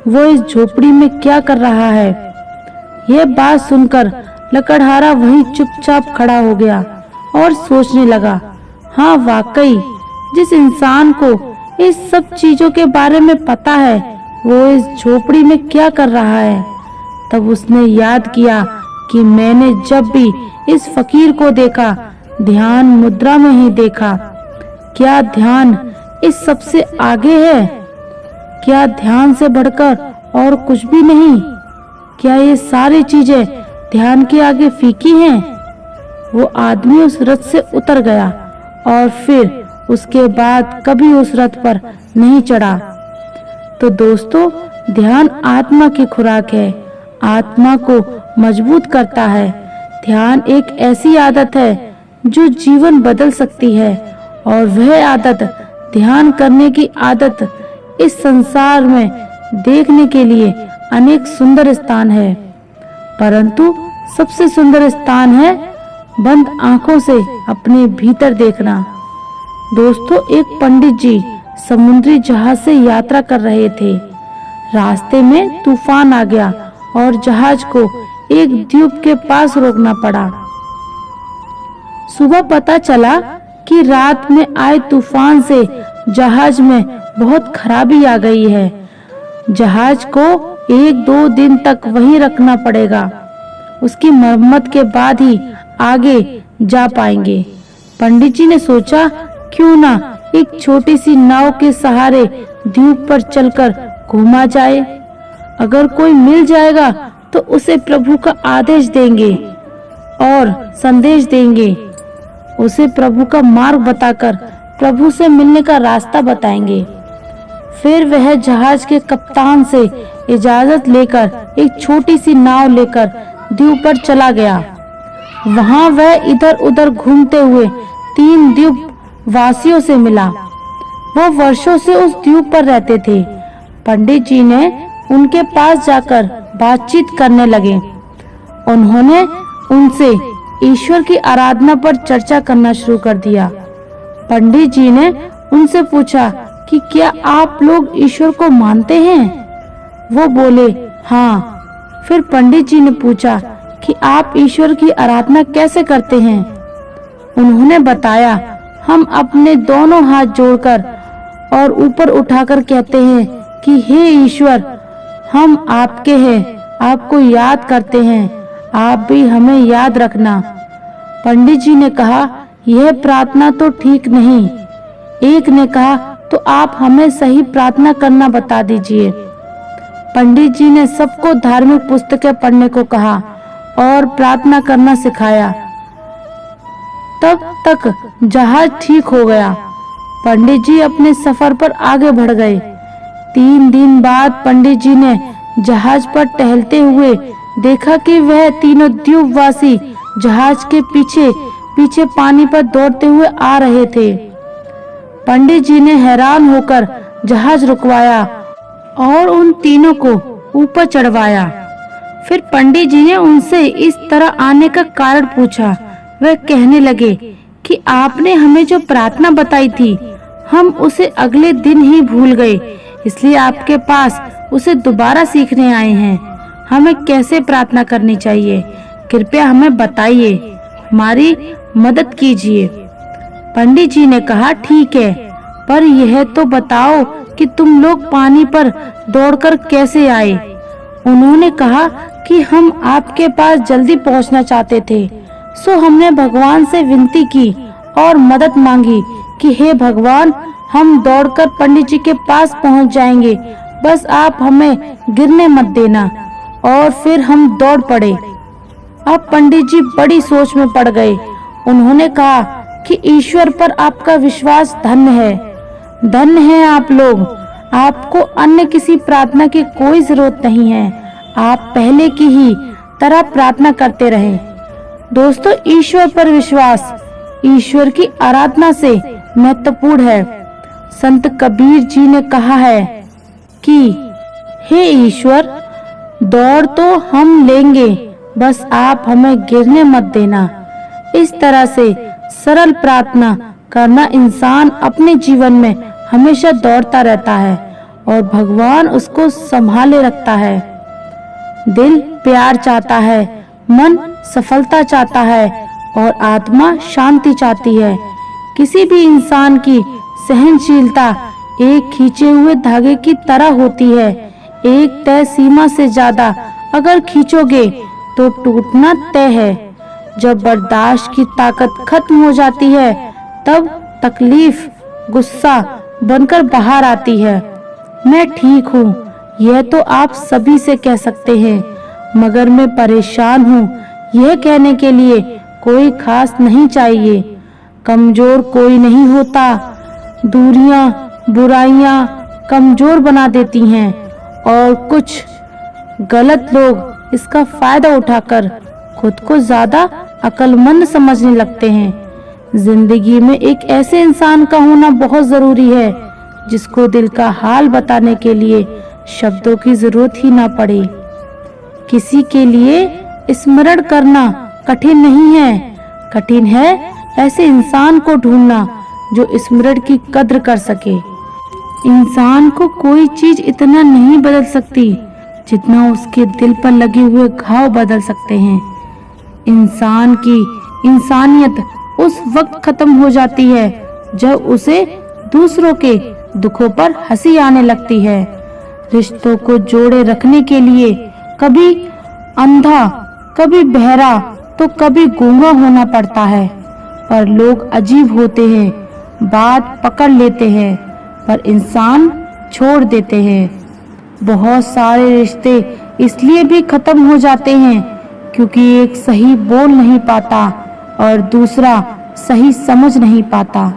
वो इस झोपड़ी में क्या कर रहा है? यह बात सुनकर लकड़हारा वहीं चुपचाप खड़ा हो गया और सोचने लगा, हाँ वाकई जिस इंसान को इस सब चीजों के बारे में पता है, वो इस झोपड़ी में क्या कर रहा है। तब उसने याद किया कि मैंने जब भी इस फकीर को देखा, ध्यान मुद्रा में ही देखा। क्या ध्यान इस सबसे आगे है? क्या ध्यान से बढ़कर और कुछ भी नहीं? क्या ये सारी चीजें ध्यान के आगे फीकी हैं। वो आदमी उस रथ से उतर गया और फिर उसके बाद कभी उस रथ पर नहीं चढ़ा। तो दोस्तों, ध्यान आत्मा की खुराक है, आत्मा को मजबूत करता है। ध्यान एक ऐसी आदत है जो जीवन बदल सकती है, और वह आदत, ध्यान करने की आदत, इस संसार में देखने के लिए अनेक सुंदर स्थान है, परंतु सबसे सुंदर स्थान है बंद आंखों से अपने भीतर देखना। दोस्तों, एक पंडित जी समुद्री जहाज से यात्रा कर रहे थे। रास्ते में तूफान आ गया और जहाज को एक द्वीप के पास रोकना पड़ा। सुबह पता चला कि रात में आए तूफान से जहाज में बहुत खराबी आ गई है। जहाज को 1-2 दिन तक वहीं रखना पड़ेगा। उसकी मरम्मत के बाद ही आगे जा पाएंगे। पंडित जी ने सोचा, क्यों ना एक छोटी सी नाव के सहारे द्वीप पर चलकर घूमा जाए। अगर कोई मिल जाएगा तो उसे प्रभु का आदेश देंगे और संदेश देंगे। उसे प्रभु का मार्ग बताकर प्रभु से मिलने का रास्ता बताएंगे। फिर वह जहाज के कप्तान से इजाजत लेकर एक छोटी सी नाव लेकर द्वीप पर चला गया। वहां वह इधर उधर घूमते हुए 3 द्वीप वासियों से मिला। वो वर्षों से उस द्वीप पर रहते थे। पंडित जी ने उनके पास जाकर बातचीत करने लगे। उन्होंने उनसे ईश्वर की आराधना पर चर्चा करना शुरू कर दिया। पंडित जी ने उनसे पूछा कि क्या आप लोग ईश्वर को मानते हैं? वो बोले, हाँ। फिर पंडित जी ने पूछा कि आप ईश्वर की आराधना कैसे करते हैं? उन्होंने बताया, हम अपने दोनों हाथ जोड़कर और ऊपर उठाकर कहते हैं कि हे ईश्वर, हम आपके हैं, आपको याद करते हैं, आप भी हमें याद रखना। पंडित जी ने कहा, यह प्रार्थना तो ठीक नहीं। एक ने कहा, तो आप हमें सही प्रार्थना करना बता दीजिए। पंडित जी ने सबको धार्मिक पुस्तकें पढ़ने को कहा और प्रार्थना करना सिखाया। तब तक जहाज ठीक हो गया। पंडित जी अपने सफर पर आगे बढ़ गए। 3 दिन बाद पंडित जी ने जहाज पर टहलते हुए देखा कि वह तीनों द्वीपवासी जहाज के पीछे पीछे पानी पर दौड़ते हुए आ रहे थे। पंडित जी ने हैरान होकर जहाज रुकवाया और उन तीनों को ऊपर चढ़वाया। फिर पंडित जी ने उनसे इस तरह आने का कारण पूछा। वह कहने लगे कि आपने हमें जो प्रार्थना बताई थी, हम उसे अगले दिन ही भूल गए, इसलिए आपके पास उसे दोबारा सीखने आए हैं। हमें कैसे प्रार्थना करनी चाहिए, कृपया हमें बताइए, हमारी मदद कीजिए। पंडित जी ने कहा, ठीक है, पर यह तो बताओ कि तुम लोग पानी पर दौड़कर कैसे आए? उन्होंने कहा कि हम आपके पास जल्दी पहुंचना चाहते थे, सो हमने भगवान से विनती की और मदद मांगी कि हे भगवान, हम दौड़कर पंडित जी के पास पहुंच जाएंगे, बस आप हमें गिरने मत देना। और फिर हम दौड़ पड़े। अब पंडित जी बड़ी सोच में पड़ गए। उन्होंने कहा कि ईश्वर पर आपका विश्वास धन्य है, धन्य है आप लोग। आपको अन्य किसी प्रार्थना की कोई जरूरत नहीं है, आप पहले की ही तरह प्रार्थना करते रहें। दोस्तों, ईश्वर पर विश्वास ईश्वर की आराधना से महत्वपूर्ण है। संत कबीर जी ने कहा है कि हे ईश्वर, दौड़ तो हम लेंगे, बस आप हमें गिरने मत देना। इस तरह से सरल प्रार्थना करना इंसान अपने जीवन में हमेशा दौड़ता रहता है और भगवान उसको संभाले रखता है। दिल प्यार चाहता है, मन सफलता चाहता है और आत्मा शांति चाहती है। किसी भी इंसान की सहनशीलता एक खींचे हुए धागे की तरह होती है। एक तय सीमा से ज्यादा अगर खींचोगे तो टूटना तय है। जब बर्दाश्त की ताकत खत्म हो जाती है, तब तकलीफ गुस्सा बनकर बाहर आती है। मैं ठीक हूँ, यह तो आप सभी से कह सकते हैं। मगर मैं परेशान हूँ यह कहने के लिए कोई खास नहीं चाहिए। कमजोर कोई नहीं होता। दूरियां, बुराइयां कमजोर बना देती हैं और कुछ गलत लोग इसका फायदा उठाकर खुद को ज्यादा अक्लमंद समझने लगते हैं। जिंदगी में एक ऐसे इंसान का होना बहुत जरूरी है जिसको दिल का हाल बताने के लिए शब्दों की जरूरत ही ना पड़े। किसी के लिए स्मरण करना कठिन नहीं है, कठिन है ऐसे इंसान को ढूंढना जो स्मरण की कद्र कर सके। इंसान को कोई चीज इतना नहीं बदल सकती जितना उसके दिल पर लगे हुए घाव बदल सकते हैं। इंसान की इंसानियत उस वक्त खत्म हो जाती है जब उसे दूसरों के दुखों पर हंसी आने लगती है। रिश्तों को जोड़े रखने के लिए कभी अंधा, कभी बहरा तो कभी गूंगा होना पड़ता है। पर लोग अजीब होते हैं, बात पकड़ लेते हैं पर इंसान छोड़ देते हैं। बहुत सारे रिश्ते इसलिए भी खत्म हो जाते हैं क्योंकि एक सही बोल नहीं पाता और दूसरा सही समझ नहीं पाता।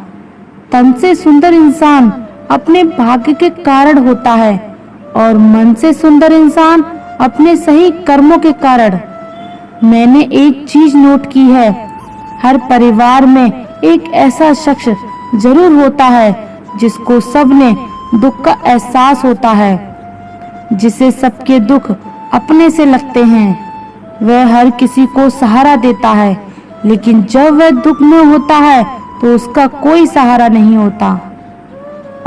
तन से सुंदर इंसान अपने भाग्य के कारण होता है और मन से सुंदर इंसान अपने सही कर्मों के कारण। मैंने एक चीज नोट की है, हर परिवार में एक ऐसा शख्स जरूर होता है जिसको सबने दुख का एहसास होता है, जिसे सबके दुख अपने से लगते हैं। वह हर किसी को सहारा देता है, लेकिन जब वह दुख में होता है तो उसका कोई सहारा नहीं होता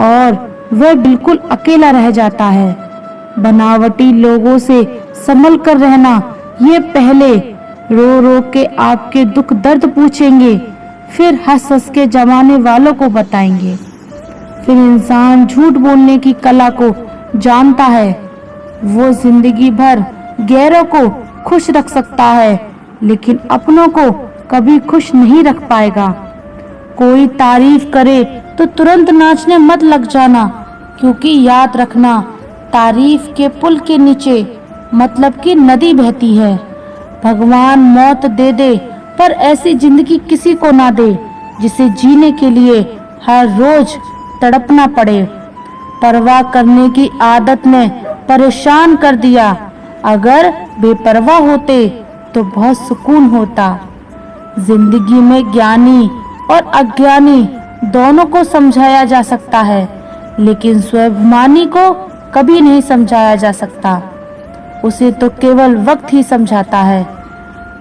और वह बिल्कुल अकेला रह जाता है। बनावटी लोगों से संभल कर रहना, ये पहले रो रो के आपके दुख दर्द पूछेंगे, फिर हंस हंस के जमाने वालों को बताएंगे। फिर इंसान झूठ बोलने की कला को जानता है। वो जिंदगी भर गैरों को खुश रख सकता है लेकिन अपनों को कभी खुश नहीं रख पाएगा। कोई तारीफ करे तो तुरंत नाचने मत लग जाना, क्योंकि याद रखना तारीफ के पुल के नीचे मतलब की नदी बहती है। भगवान मौत दे दे पर ऐसी जिंदगी किसी को ना दे जिसे जीने के लिए हर रोज तड़पना पड़े। परवाह करने की आदत ने परेशान कर दिया। अगर बेपरवाह होते तो बहुत सुकून होता। जिंदगी में ज्ञानी और अज्ञानी दोनों को समझाया जा सकता है, लेकिन स्वाभिमानी को कभी नहीं समझाया जा सकता। उसे तो केवल वक्त ही समझाता है।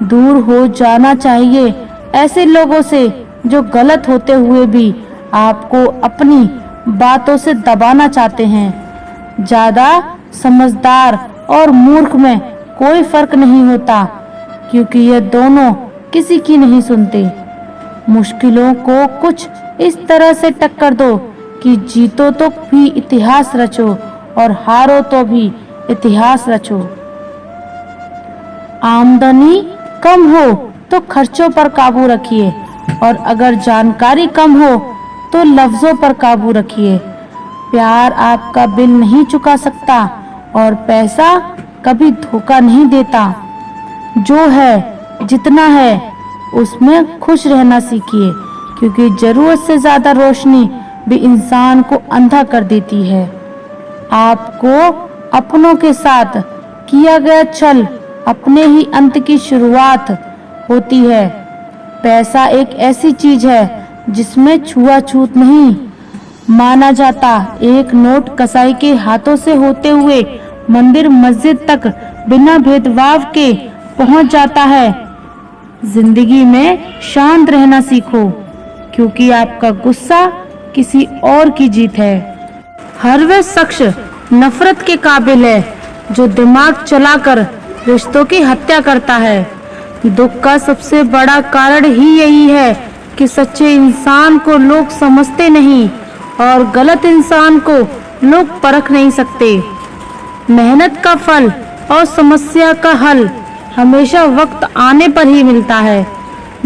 दूर हो जाना चाहिए ऐसे लोगों से जो गलत होते हुए भी आपको अपनी बातों से दबाना चाहते हैं। ज्यादा समझदार और मूर्ख में कोई फर्क नहीं होता, क्योंकि ये दोनों किसी की नहीं सुनते। मुश्किलों को कुछ इस तरह से टक्कर दो कि जीतो तो भी इतिहास रचो और हारो तो भी इतिहास रचो। आमदनी कम हो तो खर्चों पर काबू रखिए, और अगर जानकारी कम हो तो लफ्जों पर काबू रखिए। प्यार आपका बिल नहीं चुका सकता और पैसा कभी धोखा नहीं देता। जो है जितना है उसमें खुश रहना सीखिए, क्योंकि जरूरत से ज्यादा रोशनी भी इंसान को अंधा कर देती है। आपको अपनों के साथ किया गया छल अपने ही अंत की शुरुआत होती है। पैसा एक ऐसी चीज है जिसमें छुआछूत नहीं माना जाता। एक नोट कसाई के हाथों से होते हुए मंदिर मस्जिद तक बिना भेदभाव के पहुंच जाता है। जिंदगी में शांत रहना सीखो, क्योंकि आपका गुस्सा किसी और की जीत है। हर वह शख्स नफरत के काबिल है जो दिमाग चलाकर रिश्तों की हत्या करता है। दुख का सबसे बड़ा कारण ही यही है कि सच्चे इंसान को लोग समझते नहीं और गलत इंसान को लोग परख नहीं सकते। मेहनत का फल और समस्या का हल हमेशा वक्त आने पर ही मिलता है।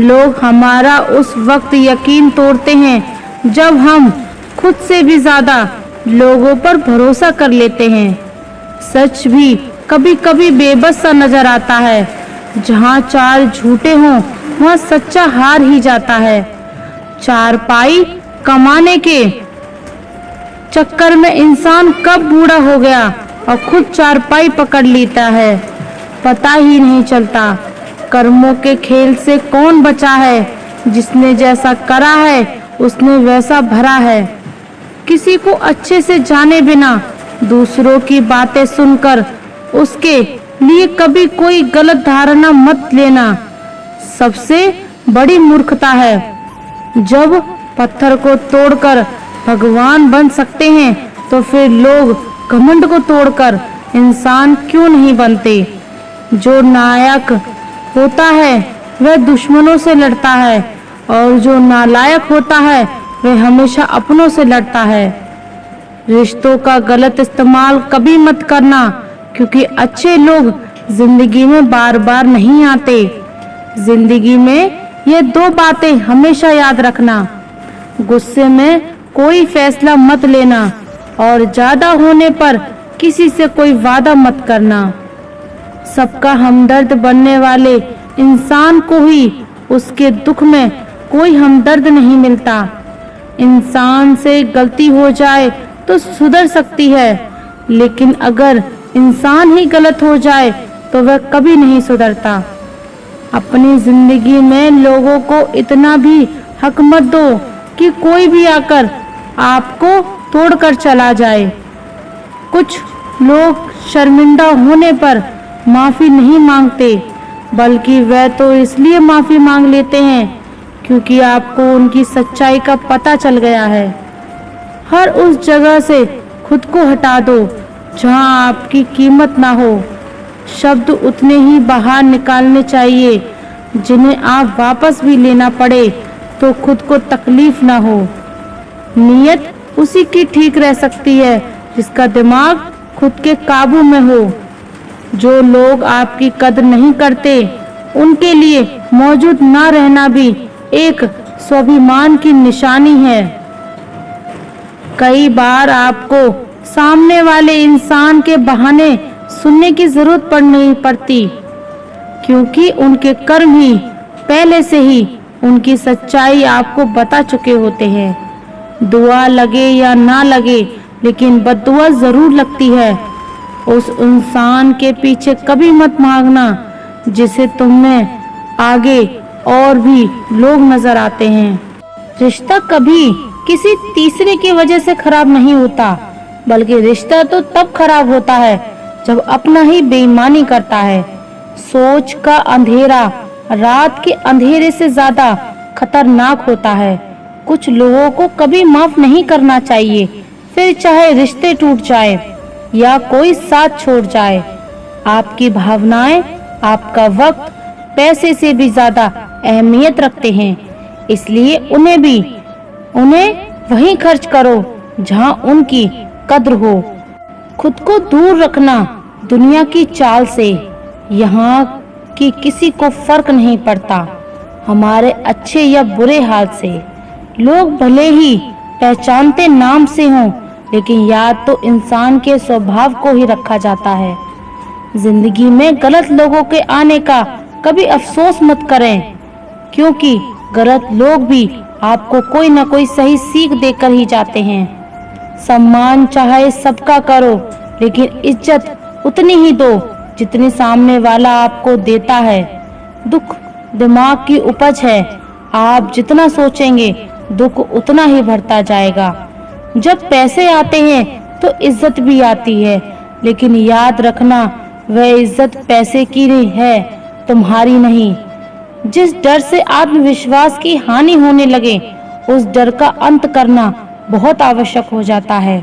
लोग हमारा उस वक्त यकीन तोड़ते हैं जब हम खुद से भी ज्यादा लोगों पर भरोसा कर लेते हैं। सच भी कभी कभी बेबस सा नजर आता है। जहाँ चार झूठे हों वहाँ सच्चा हार ही जाता है। चारपाई कमाने के चक्कर में इंसान कब बूढ़ा हो गया और खुद चारपाई पकड़ लेता है, पता ही नहीं चलता। कर्मों के खेल से कौन बचा है? जिसने जैसा करा है उसने वैसा भरा है। किसी को अच्छे से जाने बिना दूसरों की बातें सुनकर उसके लिए कभी कोई गलत धारणा मत लेना, सबसे बड़ी मूर्खता है। जब पत्थर को तोड़कर भगवान बन सकते हैं तो फिर लोग घमंड को तोड़कर इंसान क्यों नहीं बनते? जो नायक होता है वह दुश्मनों से लड़ता है और जो नालायक होता है वह हमेशा अपनों से लड़ता है। रिश्तों का गलत इस्तेमाल कभी मत करना, क्योंकि अच्छे लोग जिंदगी में बार बार नहीं आते। जिंदगी में ये दो बातें हमेशा याद रखना। गुस्से में कोई फैसला मत लेना और ज्यादा होने पर किसी से कोई वादा मत करना। सबका हमदर्द बनने वाले इंसान को ही उसके दुख में कोई हमदर्द नहीं मिलता। इंसान से गलती हो जाए तो सुधर सकती है, लेकिन अगर इंसान ही गलत हो जाए तो वह कभी नहीं सुधरता। अपनी जिंदगी में लोगों को इतना भी हक मत दो कि कोई भी आकर आपको तोड़कर चला जाए। कुछ लोग शर्मिंदा होने पर माफी नहीं मांगते, बल्कि वह तो इसलिए माफी मांग लेते हैं क्योंकि आपको उनकी सच्चाई का पता चल गया है। हर उस जगह से खुद को हटा दो जहां आपकी कीमत ना हो। शब्द उतने ही बाहर निकालने चाहिए जिन्हें आप वापस भी लेना पड़े तो खुद को तकलीफ ना हो। नीयत उसी की ठीक रह सकती है जिसका दिमाग खुद के काबू में हो। जो लोग आपकी कदर नहीं करते उनके लिए मौजूद ना रहना भी एक स्वाभिमान की निशानी है। कई बार आपको सामने वाले इंसान के बहाने सुनने की जरूरत नहीं पड़ती, क्योंकि उनके कर्म ही पहले से ही उनकी सच्चाई आपको बता चुके होते हैं। दुआ लगे या ना लगे, लेकिन बद्दुआ जरूर लगती है। उस इंसान के पीछे कभी मत भागना जिसे तुम्हें आगे और भी लोग नजर आते हैं। रिश्ता कभी किसी तीसरे की वजह से खराब नहीं होता, बल्कि रिश्ता तो तब खराब होता है जब अपना ही बेईमानी करता है। सोच का अंधेरा रात के अंधेरे से ज्यादा खतरनाक होता है। कुछ लोगों को कभी माफ नहीं करना चाहिए, फिर चाहे रिश्ते टूट जाए या कोई साथ छोड़ जाए। आपकी भावनाएं, आपका वक्त पैसे से भी ज्यादा अहमियत रखते हैं, इसलिए उन्हें वहीं खर्च करो जहां उनकी कद्र हो। खुद को दूर रखना दुनिया की चाल से। यहाँ की किसी को फर्क नहीं पड़ता हमारे अच्छे या बुरे हाल से। लोग भले ही पहचानते नाम से हों, लेकिन याद तो इंसान के स्वभाव को ही रखा जाता है। जिंदगी में गलत लोगों के आने का कभी अफसोस मत करें, क्योंकि गलत लोग भी आपको कोई न कोई सही सीख देकर ही जाते हैं। सम्मान चाहे सबका करो, लेकिन इज्जत उतनी ही दो जितनी सामने वाला आपको देता है। दुख दिमाग की उपज है, आप जितना सोचेंगे दुख उतना ही बढ़ता जाएगा। जब पैसे आते हैं तो इज्जत भी आती है, लेकिन याद रखना वह इज्जत पैसे की है, तुम्हारी नहीं। जिस डर से आत्मविश्वास की हानि होने लगे, उस डर का अंत करना बहुत आवश्यक हो जाता है।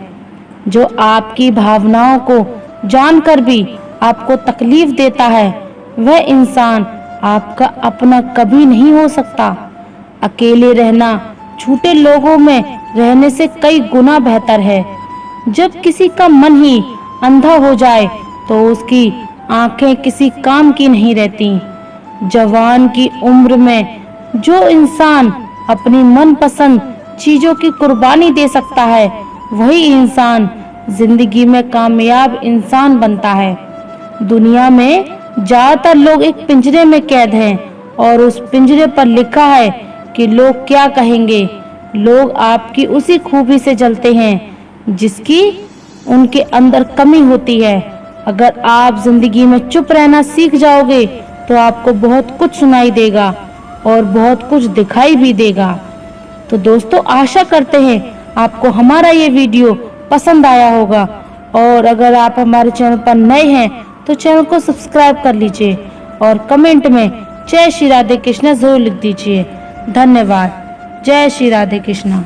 जो आपकी भावनाओं को जानकर भी आपको तकलीफ देता है, वह इंसान आपका अपना कभी नहीं हो सकता। अकेले रहना झूठे लोगों में रहने से कई गुना बेहतर है। जब किसी का मन ही अंधा हो जाए तो उसकी आंखें किसी काम की नहीं रहती। जवान की उम्र में जो इंसान अपनी मनपसंद चीजों की कुर्बानी दे सकता है, वही इंसान जिंदगी में कामयाब इंसान बनता है। दुनिया में ज्यादातर लोग एक पिंजरे में कैद हैं और उस पिंजरे पर लिखा है कि लोग क्या कहेंगे। लोग आपकी उसी खूबी से जलते हैं जिसकी उनके अंदर कमी होती है। अगर आप जिंदगी में चुप रहना सीख जाओगे तो आपको बहुत कुछ सुनाई देगा और बहुत कुछ दिखाई भी देगा। तो दोस्तों, आशा करते हैं आपको हमारा ये वीडियो पसंद आया होगा और अगर आप हमारे चैनल पर नए हैं तो चैनल को सब्सक्राइब कर लीजिए और कमेंट में जय श्री राधे कृष्णा जरूर लिख दीजिए। धन्यवाद। जय श्री राधे कृष्णा।